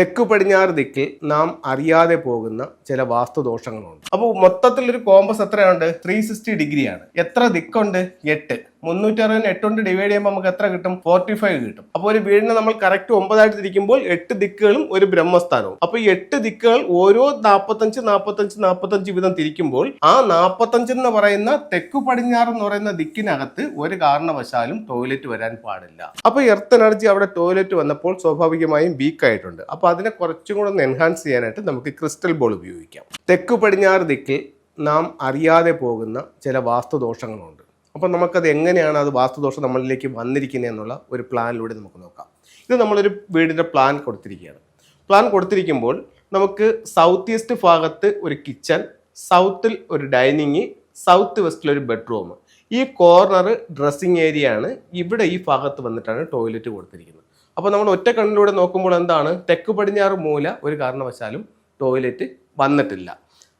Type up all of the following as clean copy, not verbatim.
തെക്ക് പടിഞ്ഞാറ് ദിക്കിൽ നാം അറിയാതെ പോകുന്ന ചില വാസ്തുദോഷങ്ങളുണ്ട്. അപ്പോൾ മൊത്തത്തിലൊരു കോമ്പസ് എത്രയുണ്ട്? 360 ഡിഗ്രിയാണ്. എത്ര ദിക്കുണ്ട്? 8. 360 8 കൊണ്ട് ഡിവൈഡ് ചെയ്യുമ്പോൾ നമുക്ക് എത്ര കിട്ടും? 45 കിട്ടും. അപ്പോൾ ഒരു വീടിനെ നമ്മൾ കറക്റ്റ് 9 ആയിട്ട് തിരിക്കുമ്പോൾ 8 ദിക്കുകളും ഒരു ബ്രഹ്മസ്ഥാനവും. അപ്പോൾ ഈ 8 ദിക്കുകൾ ഓരോ 45 45 45 വീതം തിരിക്കുമ്പോൾ ആ 45 എന്ന് പറയുന്ന തെക്കു പടിഞ്ഞാറ് എന്ന് പറയുന്ന ദിക്കിനകത്ത് ഒരു കാരണവശാലും ടോയ്ലറ്റ് വരാൻ പാടില്ല. അപ്പോൾ എർത്ത് എനർജി അവിടെ ടോയ്ലറ്റ് വന്നപ്പോൾ സ്വാഭാവികമായും വീക്ക് ആയിട്ടുണ്ട്. അപ്പോൾ അതിനെ കുറച്ചും കൂടെ ഒന്ന് എൻഹാൻസ് ചെയ്യാനായിട്ട് നമുക്ക് ക്രിസ്റ്റൽ ബോൾ ഉപയോഗിക്കാം. തെക്കു പടിഞ്ഞാറ് ദിക്കിൽ നാം അറിയാതെ പോകുന്ന ചില വാസ്തുദോഷങ്ങളുണ്ട്. അപ്പോൾ നമുക്കത് എങ്ങനെയാണ് അത് വാസ്തുദോഷം നമ്മളിലേക്ക് വന്നിരിക്കുന്നത് എന്നുള്ള ഒരു പ്ലാനിലൂടെ നമുക്ക് നോക്കാം. ഇത് നമ്മളൊരു വീടിൻ്റെ പ്ലാൻ കൊടുത്തിരിക്കുകയാണ്. പ്ലാൻ കൊടുത്തിരിക്കുമ്പോൾ നമുക്ക് സൗത്ത് ഈസ്റ്റ് ഭാഗത്ത് ഒരു കിച്ചൺ, സൗത്തിൽ ഒരു ഡൈനിങ്, സൗത്ത് വെസ്റ്റിൽ ഒരു ബെഡ്റൂം, ഈ കോർണർ ഡ്രസ്സിങ് ഏരിയ ആണ്. ഇവിടെ ഈ ഭാഗത്ത് വന്നിട്ടാണ് ടോയ്ലറ്റ് കൊടുത്തിരിക്കുന്നത്. അപ്പോൾ നമ്മൾ ഒറ്റ കണ്ണിലൂടെ നോക്കുമ്പോൾ എന്താണ്? തെക്ക് പടിഞ്ഞാറ് മൂല ഒരു കാരണവശാലും ടോയ്ലറ്റ് വന്നിട്ടില്ല.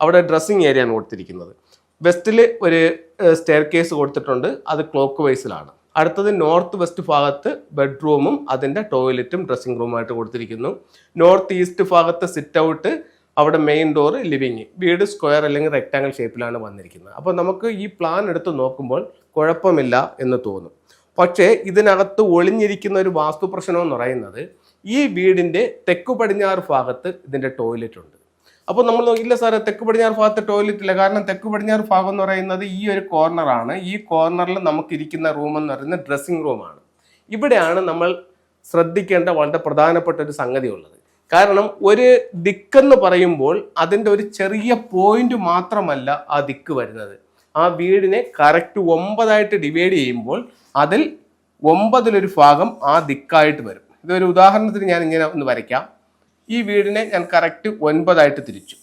അവിടെ ഡ്രസ്സിങ് ഏരിയ ആണ് കൊടുത്തിരിക്കുന്നത്. വെസ്റ്റിൽ ഒരു സ്റ്റെയർ കേസ് കൊടുത്തിട്ടുണ്ട്, അത് ക്ലോക്ക് വൈസിലാണ്. അടുത്തത് നോർത്ത് വെസ്റ്റ് ഭാഗത്ത് ബെഡ്റൂമും അതിൻ്റെ ടോയ്ലറ്റും ഡ്രസ്സിംഗ് റൂമായിട്ട് കൊടുത്തിരിക്കുന്നു. നോർത്ത് ഈസ്റ്റ് ഭാഗത്ത് സിറ്റ് ഔട്ട്, അവിടെ മെയിൻ ഡോർ, ലിവിങ്. വീട് സ്ക്വയർ അല്ലെങ്കിൽ റെക്ടാങ്കിൾ ഷേപ്പിലാണ് വന്നിരിക്കുന്നത്. അപ്പോൾ നമുക്ക് ഈ പ്ലാൻ എടുത്ത് നോക്കുമ്പോൾ കുഴപ്പമില്ല എന്ന് തോന്നും. പക്ഷേ ഇതിനകത്ത് ഒളിഞ്ഞിരിക്കുന്ന ഒരു വാസ്തു പ്രശ്നം എന്ന് പറയുന്നത് ഈ വീടിൻ്റെ തെക്കു പടിഞ്ഞാറ് ഭാഗത്ത് ഇതിൻ്റെ ടോയ്ലറ്റ് ഉണ്ട്. അപ്പോൾ നമ്മൾ ഇല്ല സാറേ തെക്ക് പടിഞ്ഞാറ് ഭാഗത്ത് ടോയ്ലറ്റ് ഇല്ല, കാരണം തെക്ക് പടിഞ്ഞാറ് ഭാഗം എന്ന് പറയുന്നത് ഈ ഒരു കോർണറാണ്. ഈ കോർണറിൽ നമുക്കിരിക്കുന്ന റൂം എന്ന് പറയുന്നത് ഡ്രസ്സിംഗ് റൂമാണ്. ഇവിടെയാണ് നമ്മൾ ശ്രദ്ധിക്കേണ്ട വളരെ പ്രധാനപ്പെട്ട ഒരു സംഗതി ഉള്ളത്. കാരണം ഒരു ദിക്കെന്ന് പറയുമ്പോൾ അതിൻ്റെ ഒരു ചെറിയ പോയിന്റ് മാത്രമല്ല ആ ദിക്ക് വരുന്നത്. ആ വീടിനെ കറക്റ്റ് 9 ആയിട്ട് ഡിവൈഡ് ചെയ്യുമ്പോൾ അതിൽ 9-ലൊരു ഭാഗം ആ ദിക്കായിട്ട് വരും. ഇതൊരു ഉദാഹരണത്തിന് ഞാൻ ഇങ്ങനെ ഒന്ന് വരയ്ക്കാം. ഈ വീടിനെ ഞാൻ കറക്റ്റ് 9 ആയിട്ട് തിരിച്ചു.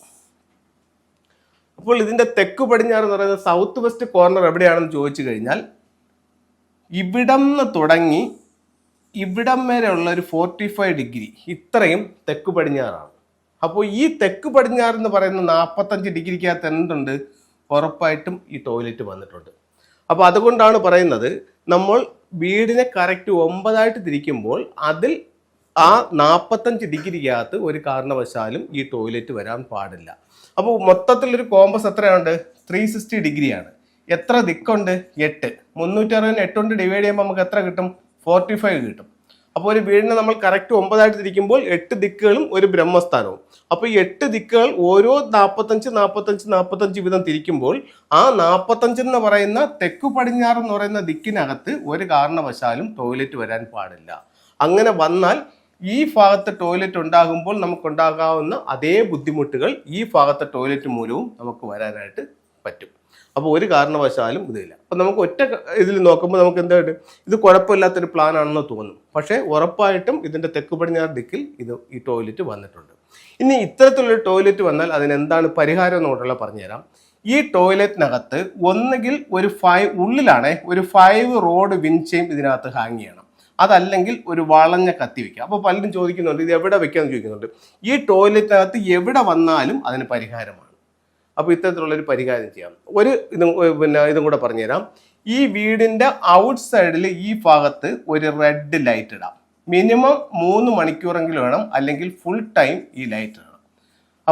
അപ്പോൾ ഇതിൻ്റെ തെക്ക് പടിഞ്ഞാറ് എന്ന് പറയുന്നത് സൗത്ത് വെസ്റ്റ് കോർണർ എവിടെയാണെന്ന് ചോദിച്ചു കഴിഞ്ഞാൽ ഇവിടം നിന്ന് തുടങ്ങി ഇവിടം വരെ ഉള്ള ഒരു 45 ഡിഗ്രി ഇത്രയും തെക്ക് പടിഞ്ഞാറാണ്. അപ്പോൾ ഈ തെക്ക് പടിഞ്ഞാറ് എന്ന് പറയുന്ന 45 ഡിഗ്രിക്കകത്ത് എന്തുണ്ട്? ഉറപ്പായിട്ടും ഈ ടോയ്ലറ്റ് വന്നിട്ടുണ്ട്. അപ്പോൾ അതുകൊണ്ടാണ് പറയുന്നത് നമ്മൾ വീടിനെ കറക്റ്റ് 9 ആയിട്ട് തിരിക്കുമ്പോൾ അതിൽ ആ 45 ഡിഗ്രിക്കകത്ത് ഒരു കാരണവശാലും ഈ ടോയ്ലറ്റ് വരാൻ പാടില്ല. അപ്പോൾ മൊത്തത്തിലൊരു കോമ്പസ് എത്രയുണ്ട്? 360 ഡിഗ്രിയാണ്. എത്ര ദിക്കുണ്ട്? 8. 360 8 കൊണ്ട് ഡിവൈഡ് ചെയ്യുമ്പോൾ നമുക്ക് എത്ര കിട്ടും? 45 കിട്ടും. അപ്പോൾ ഒരു വീടിനെ നമ്മൾ കറക്റ്റ് 9 ആയിട്ട് തിരിക്കുമ്പോൾ 8 ദിക്കുകളും ഒരു ബ്രഹ്മസ്ഥാനവും. അപ്പോൾ ഈ 8 ദിക്കുകൾ ഓരോ 45 45 45 വീതം തിരിക്കുമ്പോൾ ആ 45 എന്ന് പറയുന്ന തെക്കു പടിഞ്ഞാറ് എന്ന് പറയുന്ന ദിക്കിനകത്ത് ഒരു കാരണവശാലും ടോയ്ലറ്റ് വരാൻ പാടില്ല. അങ്ങനെ വന്നാൽ ഈ ഭാഗത്ത് ടോയ്ലറ്റ് ഉണ്ടാകുമ്പോൾ നമുക്കുണ്ടാകാവുന്ന അതേ ബുദ്ധിമുട്ടുകൾ ഈ ഭാഗത്തെ ടോയ്ലറ്റ് മൂലവും നമുക്ക് വരാനായിട്ട് പറ്റും. അപ്പോൾ ഒരു കാരണവശാലും ഇതില്ല. അപ്പോൾ നമുക്ക് ഒറ്റ ഇതിൽ നോക്കുമ്പോൾ നമുക്ക് എന്തായിട്ട് ഇത് കുഴപ്പമില്ലാത്തൊരു പ്ലാൻ ആണെന്ന് തോന്നും. പക്ഷേ ഉറപ്പായിട്ടും ഇതിൻ്റെ തെക്ക് പടിഞ്ഞാറ് ദിക്കിൽ ഈ ടോയ്ലറ്റ് വന്നിട്ടുണ്ട്. ഇനി ഇത്തരത്തിലുള്ള ടോയ്ലറ്റ് വന്നാൽ അതിനെന്താണ് പരിഹാരം എന്നുകൊണ്ടുള്ള പറഞ്ഞുതരാം. ഈ ടോയ്ലറ്റിനകത്ത് ഒന്നുകിൽ ഒരു 5 ഉള്ളിലാണേ ഒരു 5 റോഡ് വിൻചെയിം ഇതിനകത്ത് ഹാങ് ചെയ്യണം. അതല്ലെങ്കിൽ ഒരു വളഞ്ഞ കത്തി വെക്കുക. അപ്പോൾ പലരും ചോദിക്കുന്നുണ്ട് ഇത് എവിടെ വെക്കാമെന്ന് ചോദിക്കുന്നുണ്ട്. ഈ ടോയ്ലറ്റിനകത്ത് എവിടെ വന്നാലും അതിന് പരിഹാരമാണ്. അപ്പോൾ ഇത്തരത്തിലുള്ളൊരു പരിഹാരം ചെയ്യാം. ഇതും കൂടെ പറഞ്ഞുതരാം. ഈ വീടിൻ്റെ ഔട്ട് സൈഡിൽ ഈ ഭാഗത്ത് ഒരു റെഡ് ലൈറ്റ് ഇടാം. മിനിമം 3 മണിക്കൂറെങ്കിലും വേണം, അല്ലെങ്കിൽ ഫുൾ ടൈം ഈ ലൈറ്റ് ഇടണം.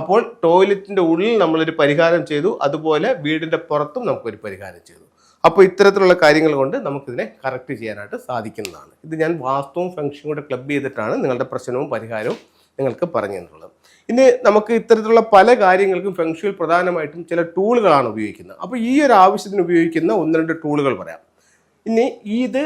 അപ്പോൾ ടോയ്ലറ്റിൻ്റെ ഉള്ളിൽ നമ്മളൊരു പരിഹാരം ചെയ്തു, അതുപോലെ വീടിൻ്റെ പുറത്തും നമുക്കൊരു പരിഹാരം ചെയ്തു. അപ്പോൾ ഇത്തരത്തിലുള്ള കാര്യങ്ങൾ കൊണ്ട് നമുക്കിതിനെ കറക്റ്റ് ചെയ്യാനായിട്ട് സാധിക്കുന്നതാണ്. ഇത് ഞാൻ വാസ്തുവും ഫംഗ്ഷനും കൂടെ ക്ലബ് ചെയ്തിട്ടാണ് നിങ്ങളുടെ പ്രശ്നവും പരിഹാരവും നിങ്ങൾക്ക് പറഞ്ഞു തന്നിട്ടുള്ളത്. ഇനി നമുക്ക് ഇത്തരത്തിലുള്ള പല കാര്യങ്ങൾക്കും ഫെങ്ഷുയിൽ പ്രധാനമായിട്ടും ചില ടൂളുകളാണ് ഉപയോഗിക്കുന്നത്. അപ്പോൾ ഈ ഒരു ആവശ്യത്തിന് ഉപയോഗിക്കുന്ന 1-2 ടൂളുകൾ പറയാം. ഇനി ഇത്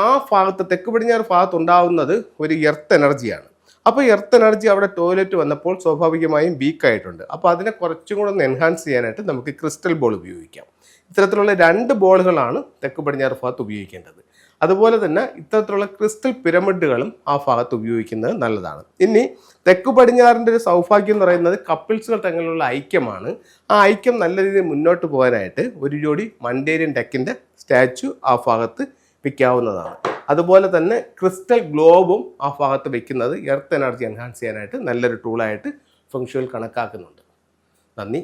ആ ഭാഗത്ത് തെക്ക് പടിഞ്ഞാറ് ഭാഗത്ത് ഉണ്ടാകുന്നത് ഒരു എർത്ത് എനർജിയാണ്. അപ്പോൾ എർത്ത് എനർജി അവിടെ ടോയ്ലറ്റ് വന്നപ്പോൾ സ്വാഭാവികമായും വീക്ക് ആയിട്ടുണ്ട്. അപ്പോൾ അതിനെ കുറച്ചും കൂടെ ഒന്ന് എൻഹാൻസ് ചെയ്യാനായിട്ട് നമുക്ക് ക്രിസ്റ്റൽ ബോൾ ഉപയോഗിക്കാം. ഇത്തരത്തിലുള്ള 2 ബോളുകളാണ് തെക്ക് പടിഞ്ഞാറ് ഭാഗത്ത് ഉപയോഗിക്കേണ്ടത്. അതുപോലെ തന്നെ ഇത്തരത്തിലുള്ള ക്രിസ്റ്റൽ പിരമിഡുകളും ആ ഭാഗത്ത് ഉപയോഗിക്കുന്നത് നല്ലതാണ്. ഇനി തെക്കു പടിഞ്ഞാറിൻ്റെ ഒരു സൗഭാഗ്യം എന്ന് പറയുന്നത് കപ്പിൾസുകൾ തമ്മിലുള്ള ഐക്യമാണ്. ആ ഐക്യം നല്ല രീതിയിൽ മുന്നോട്ട് പോകാനായിട്ട് ഒരു ജോഡി മണ്ടേരിയൻ ഡെക്കിൻ്റെ സ്റ്റാച്ചു ആ ഭാഗത്ത് വയ്ക്കാവുന്നതാണ്. അതുപോലെ തന്നെ ക്രിസ്റ്റൽ ഗ്ലോബും ആ ഭാഗത്ത് വയ്ക്കുന്നത് എർത്ത് എനർജി എൻഹാൻസ് ചെയ്യാനായിട്ട് നല്ലൊരു ടൂളായിട്ട് ഫെങ്ഷുയിൽ കണക്കാക്കുന്നുണ്ട്. നന്ദി.